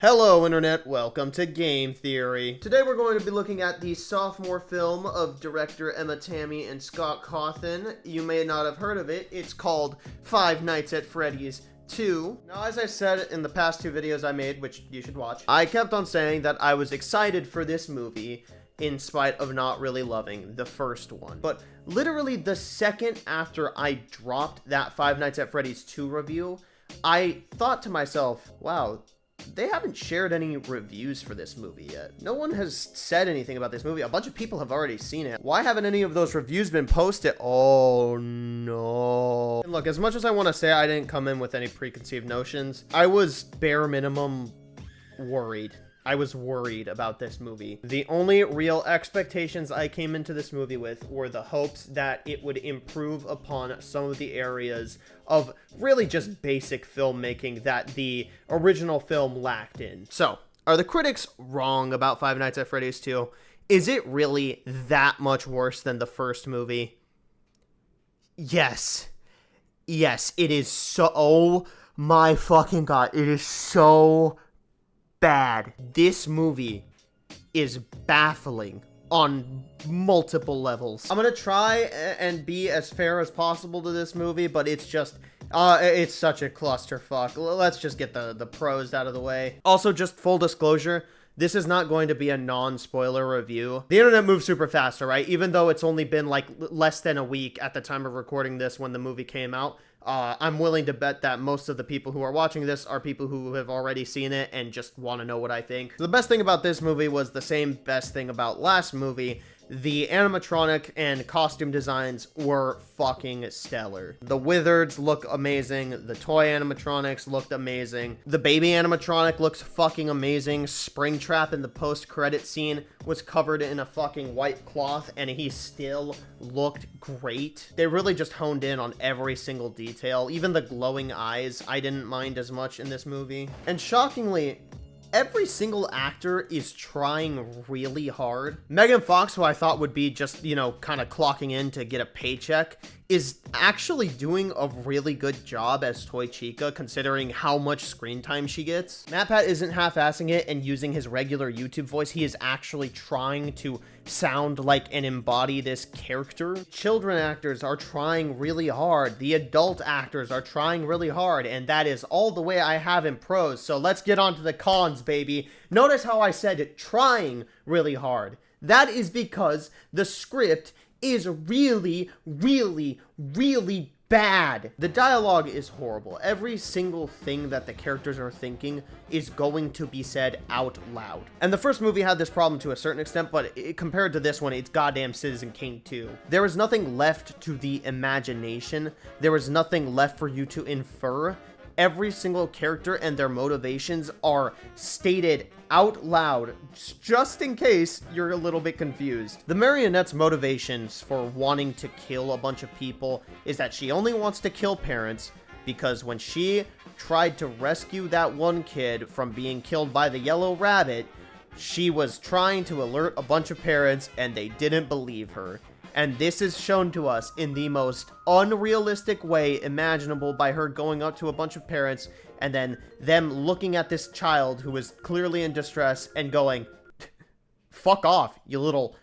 Hello Internet, welcome to Game Theory. Today we're going to be looking at the sophomore film of director Emma Tammy and Scott Cawthon. You may not have heard of it. It's called Five Nights at Freddy's 2. Now, as I said in the past two videos I made, which you should watch, I kept on saying that I was excited for this movie in spite of not really loving the first one. But literally the second after I dropped that Five Nights at Freddy's 2 review, I thought to myself, wow, they haven't shared any reviews for this movie yet. No one has said anything about this movie. A bunch of people have already seen it. Why haven't any of those reviews been posted? Oh no. And look, as much as I want to say I didn't come in with any preconceived notions, I was bare minimum worried. I was worried about this movie. The only real expectations I came into this movie with were the hopes that it would improve upon some of the areas of really just basic filmmaking that the original film lacked in. So, are the critics wrong about Five Nights at Freddy's 2? Is it really that much worse than the first movie? Yes. Yes, it is so... Oh my fucking god. It is so bad. This movie is baffling on multiple levels. I'm gonna try and be as fair as possible to this movie, but it's just it's such a clusterfuck. Let's just get the pros out of the way. Also, just full disclosure, this is not going to be a non-spoiler review. The internet moves super fast, all right? Even though it's only been like less than a week at the time of recording this when the movie came out, I'm willing to bet that most of the people who are watching this are people who have already seen it and just want to know what I think. The best thing about this movie was the same best thing about last movie. The animatronic and costume designs were fucking stellar. The Wizards look amazing. The toy animatronics looked amazing. The baby animatronic looks fucking amazing. Springtrap in the post-credit scene was covered in a fucking white cloth and he still looked great. They really just honed in on every single detail. Even the glowing eyes, I didn't mind as much in this movie. And shockingly, every single actor is trying really hard. Megan Fox, who I thought would be just, you know, kind of clocking in to get a paycheck, is actually doing a really good job as Toy Chica, considering how much screen time she gets. MatPat isn't half-assing it and using his regular YouTube voice. He is actually trying to sound like and embody this character. Children actors are trying really hard. The adult actors are trying really hard, and that is all the way I have in pros. So let's get on to the cons, baby. Notice how I said trying really hard. That is because the script is really, really, really bad. The dialogue is horrible. Every single thing that the characters are thinking is going to be said out loud. And the first movie had this problem to a certain extent, but compared to this one, it's goddamn Citizen Kane 2. There is nothing left to the imagination. There is nothing left for you to infer. Every single character and their motivations are stated out loud, just in case you're a little bit confused. The marionette's motivations for wanting to kill a bunch of people is that she only wants to kill parents because when she tried to rescue that one kid from being killed by the yellow rabbit, she was trying to alert a bunch of parents and they didn't believe her. And this is shown to us in the most unrealistic way imaginable by her going up to a bunch of parents and then them looking at this child who is clearly in distress and going, fuck off, you little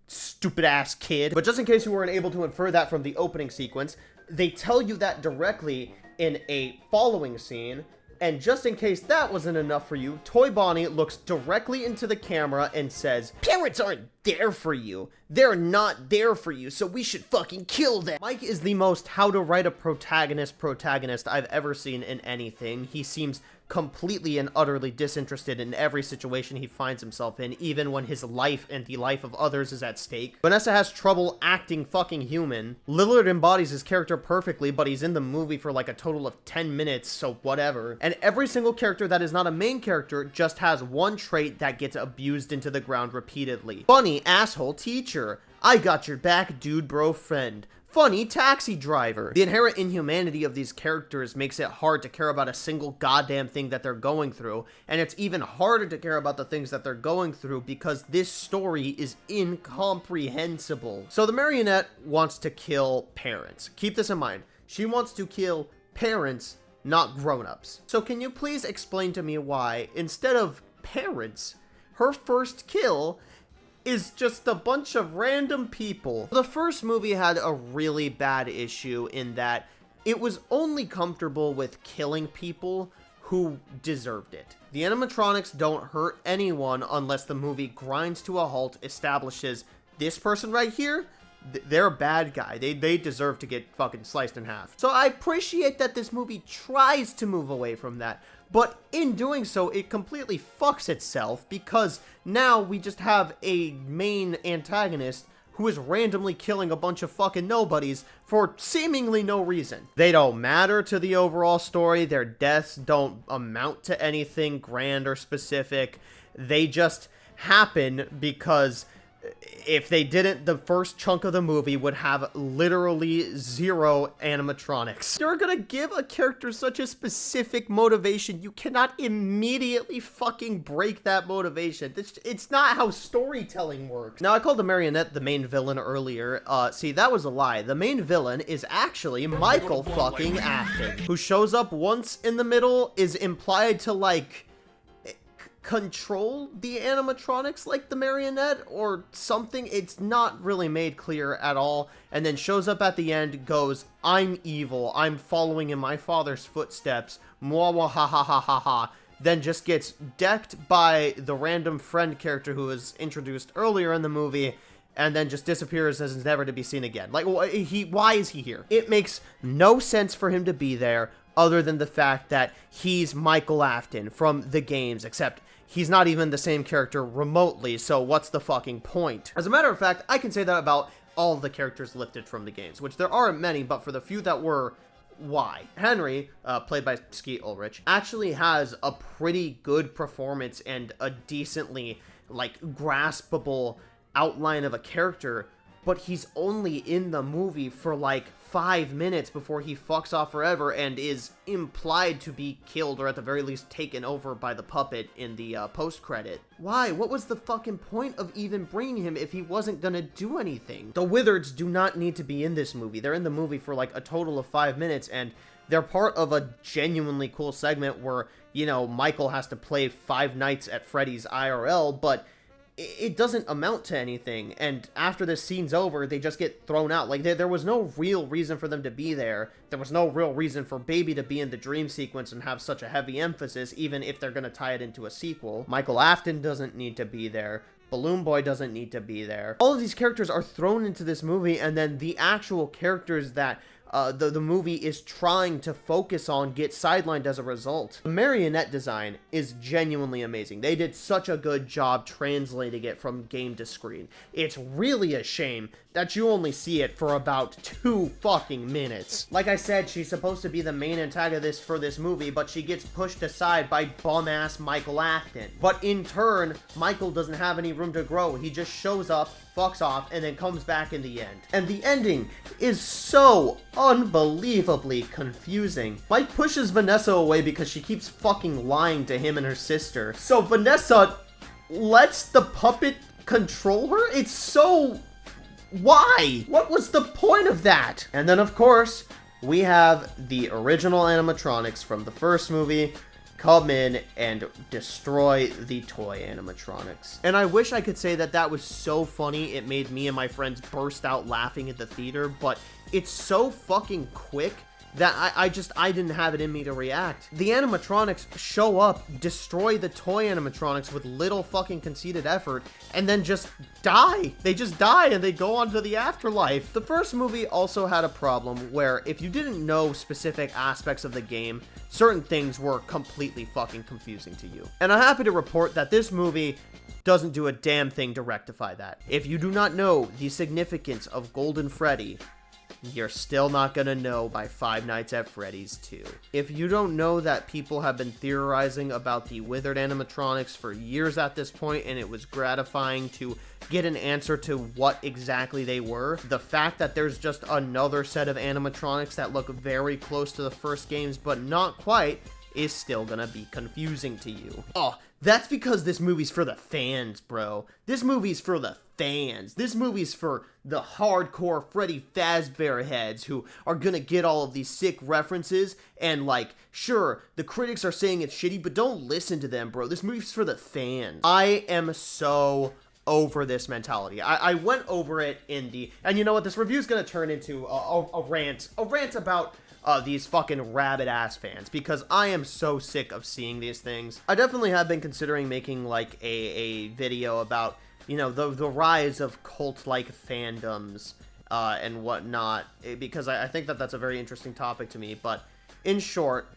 stupid ass kid. But just in case you weren't able to infer that from the opening sequence, they tell you that directly in a following scene. And just in case that wasn't enough for you, Toy Bonnie looks directly into the camera and says, "Parents aren't there for you. They're not there for you, so we should fucking kill them." Mike is the most how to write a protagonist I've ever seen in anything. He seems completely and utterly disinterested in every situation he finds himself in, even when his life and the life of others is at stake. Vanessa has trouble acting fucking human. Lillard embodies his character perfectly, but he's in the movie for like a total of 10 minutes, so whatever. And every single character that is not a main character just has one trait that gets abused into the ground repeatedly. Funny asshole teacher. I got your back, dude bro friend. Funny taxi driver. The inherent inhumanity of these characters makes it hard to care about a single goddamn thing that they're going through, and it's even harder to care about the things that they're going through because this story is incomprehensible. So the marionette wants to kill parents. Keep this in mind. She wants to kill parents, not grown-ups. So can you please explain to me why, instead of parents, her first kill is just a bunch of random people? The first movie had a really bad issue in that it was only comfortable with killing people who deserved it. The animatronics don't hurt anyone unless the movie grinds to a halt, establishes this person right here, they're a bad guy. They deserve to get fucking sliced in half. So I appreciate that this movie tries to move away from that, but in doing so, it completely fucks itself because now we just have a main antagonist who is randomly killing a bunch of fucking nobodies for seemingly no reason. They don't matter to the overall story. Their deaths don't amount to anything grand or specific. They just happen because if they didn't, the first chunk of the movie would have literally 0 animatronics. You're gonna give a character such a specific motivation, you cannot immediately fucking break that motivation. It's not how storytelling works. Now, I called the marionette the main villain earlier. See, that was a lie. The main villain is actually Michael fucking Afton, who shows up once in the middle, is implied to, like, control the animatronics like the marionette or something. It's not really made clear at all, and then shows up at the end, goes, "I'm evil, I'm following in my father's footsteps, mwah ha ha ha ha ha," then just gets decked by the random friend character who was introduced earlier in the movie, and then just disappears as is never to be seen again. Like, why is he here? It makes no sense for him to be there, other than the fact that he's Michael Afton from the games, except he's not even the same character remotely, so what's the fucking point? As a matter of fact, I can say that about all of the characters lifted from the games, which there aren't many, but for the few that were, why? Henry, played by Skeet Ulrich, actually has a pretty good performance and a decently, like, graspable outline of a character, but he's only in the movie for, like, 5 minutes before he fucks off forever and is implied to be killed or at the very least taken over by the puppet in the post-credit. Why? What was the fucking point of even bringing him if he wasn't gonna do anything? The Wizards do not need to be in this movie. They're in the movie for like a total of 5 minutes, and they're part of a genuinely cool segment where, you know, Michael has to play Five Nights at Freddy's IRL, but it doesn't amount to anything, and after this scene's over, they just get thrown out. Like, there was no real reason for them to be there. There was no real reason for Baby to be in the dream sequence and have such a heavy emphasis, even if they're gonna tie it into a sequel. Michael Afton doesn't need to be there. Balloon Boy doesn't need to be there. All of these characters are thrown into this movie, and then the actual characters that the movie is trying to focus on get sidelined as a result. The marionette design is genuinely amazing. They did such a good job translating it from game to screen. It's really a shame that you only see it for about 2 fucking minutes. Like I said, she's supposed to be the main antagonist for this movie, but she gets pushed aside by bum-ass Michael Afton. But in turn, Michael doesn't have any room to grow. He just shows up, fucks off, and then comes back in the end. And the ending is so unbelievably confusing. Mike pushes Vanessa away because she keeps fucking lying to him and her sister. So Vanessa lets the puppet control her? It's so... why? What was the point of that? And then, of course, we have the original animatronics from the first movie come in and destroy the toy animatronics. And I wish I could say that that was so funny it made me and my friends burst out laughing at the theater, but it's so fucking quick that I didn't have it in me to react. The animatronics show up, destroy the toy animatronics with little fucking conceited effort, and then just die. They just die and they go on to the afterlife. The first movie also had a problem where if you didn't know specific aspects of the game, certain things were completely fucking confusing to you. And I'm happy to report that this movie doesn't do a damn thing to rectify that. If you do not know the significance of Golden Freddy, you're still not gonna know by Five Nights at Freddy's 2. If you don't know that people have been theorizing about the withered animatronics for years at this point, and it was gratifying to get an answer to what exactly they were, the fact that there's just another set of animatronics that look very close to the first games but not quite is still gonna be confusing to you. Oh, that's because this movie's for the fans, bro. This movie's for the fans. This movie's for the hardcore Freddy Fazbear heads who are gonna get all of these sick references and, like, sure, the critics are saying it's shitty, but don't listen to them, bro. This movie's for the fans. I am so over this mentality. I went over it in the, and you know what, this review's gonna turn into a rant about these fucking rabid-ass fans, because I am so sick of seeing these things. I definitely have been considering making, like, a video about, you know, the rise of cult-like fandoms, and whatnot, because I think that that's a very interesting topic to me, but in short,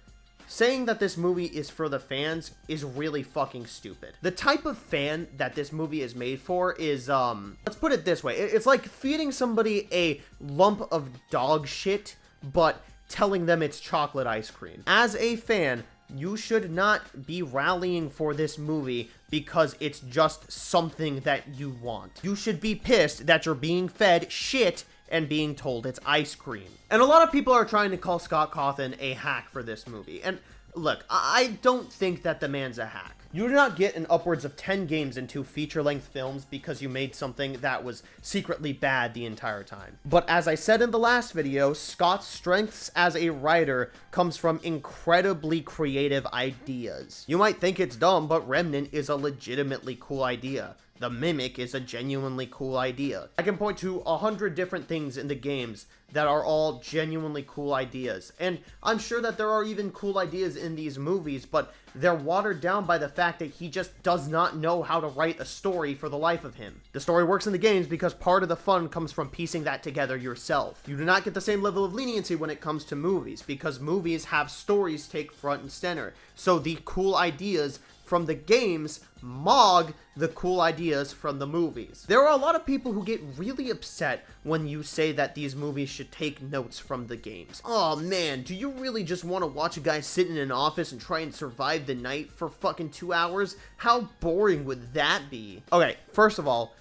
saying that this movie is for the fans is really fucking stupid. The type of fan that this movie is made for is, let's put it this way, it's like feeding somebody a lump of dog shit, but telling them it's chocolate ice cream. As a fan, you should not be rallying for this movie because it's just something that you want. You should be pissed that you're being fed shit and being told it's ice cream. And a lot of people are trying to call Scott Cawthon a hack for this movie. And look, I don't think that the man's a hack. You do not get an upwards of 10 games into feature-length films because you made something that was secretly bad the entire time. But as I said in the last video, Scott's strengths as a writer comes from incredibly creative ideas. You might think it's dumb, but Remnant is a legitimately cool idea. The Mimic is a genuinely cool idea. I can point to 100 different things in the games that are all genuinely cool ideas. And I'm sure that there are even cool ideas in these movies, but they're watered down by the fact that he just does not know how to write a story for the life of him. The story works in the games because part of the fun comes from piecing that together yourself. You do not get the same level of leniency when it comes to movies, because movies have stories take front and center. So the cool ideas from the games mog the cool ideas from the movies. There are a lot of people who get really upset when you say that these movies should take notes from the games. Oh man, do you really just want to watch a guy sit in an office and try and survive the night for fucking 2 hours? How boring would that be? Okay, first of all,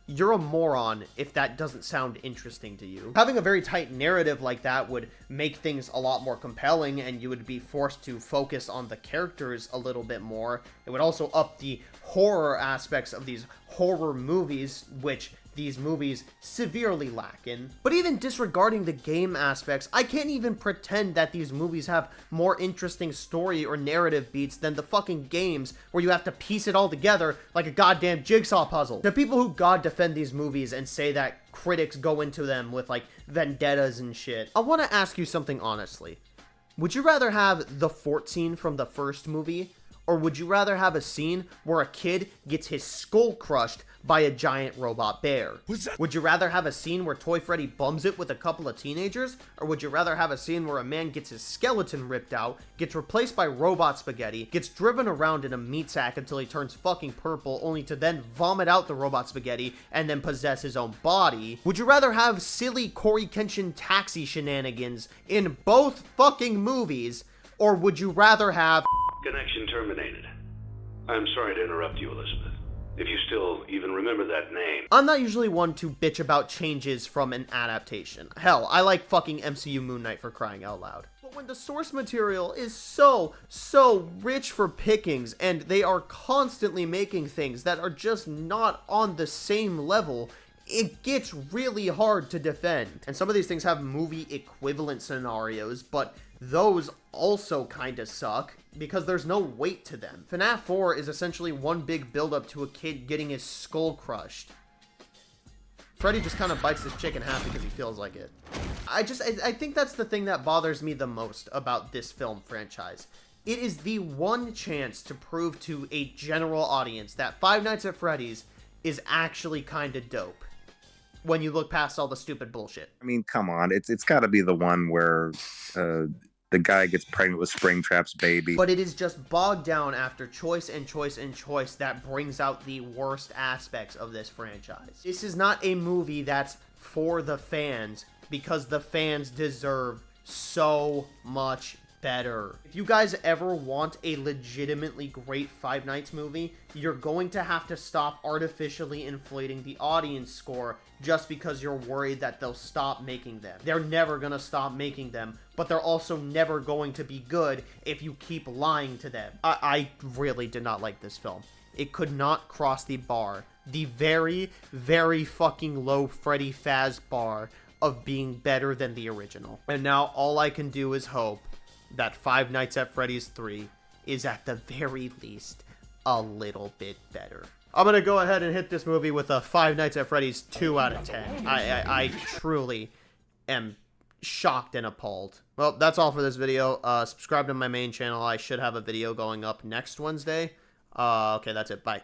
you're a moron if that doesn't sound interesting to you. Having a very tight narrative like that would make things a lot more compelling, and you would be forced to focus on the characters a little bit more. It would also up the horror aspects of these horror movies, which these movies severely lack in. But even disregarding the game aspects, I can't even pretend that these movies have more interesting story or narrative beats than the fucking games, where you have to piece it all together like a goddamn jigsaw puzzle. The people who god defend these movies and say that critics go into them with, like, vendettas and shit, I want to ask you something honestly. Would you rather have the fort scene from the first movie, or would you rather have a scene where a kid gets his skull crushed by a giant robot bear? Would you rather have a scene where Toy Freddy bums it with a couple of teenagers? Or would you rather have a scene where a man gets his skeleton ripped out, gets replaced by robot spaghetti, gets driven around in a meat sack until he turns fucking purple, only to then vomit out the robot spaghetti and then possess his own body? Would you rather have silly Corey Kenshin taxi shenanigans in both fucking movies? Or would you rather have... Connection terminated. I'm sorry to interrupt you, Elizabeth. If you still even remember that name. I'm not usually one to bitch about changes from an adaptation. Hell, I like fucking MCU Moon Knight, for crying out loud. But when the source material is so rich for pickings, and they are constantly making things that are just not on the same level, it gets really hard to defend. And some of these things have movie equivalent scenarios, but those also kinda suck because there's no weight to them. FNAF 4 is essentially one big build-up to a kid getting his skull crushed. Freddy just kind of bites this chick in half because he feels like it. I think that's the thing that bothers me the most about this film franchise. It is the one chance to prove to a general audience that Five Nights at Freddy's is actually kinda dope when you look past all the stupid bullshit. I mean, come on. It's got to be the one where the guy gets pregnant with Springtrap's baby. But it is just bogged down after choice and choice and choice that brings out the worst aspects of this franchise. This is not a movie that's for the fans because the fans deserve so much better. If you guys ever want a legitimately great Five Nights movie, you're going to have to stop artificially inflating the audience score just because you're worried that they'll stop making them. They're never gonna stop making them, but they're also never going to be good if you keep lying to them. I really did not like this film. It could not cross the bar. The very, very fucking low Freddy Faz bar of being better than the original. And now all I can do is hope that Five Nights at Freddy's 3 is at the very least a little bit better. I'm gonna go ahead and hit this movie with a Five Nights at Freddy's 2 out of 10. I truly am shocked and appalled. Well, that's all for this video. Subscribe to my main channel. I should have a video going up next Wednesday. Okay, that's it. Bye.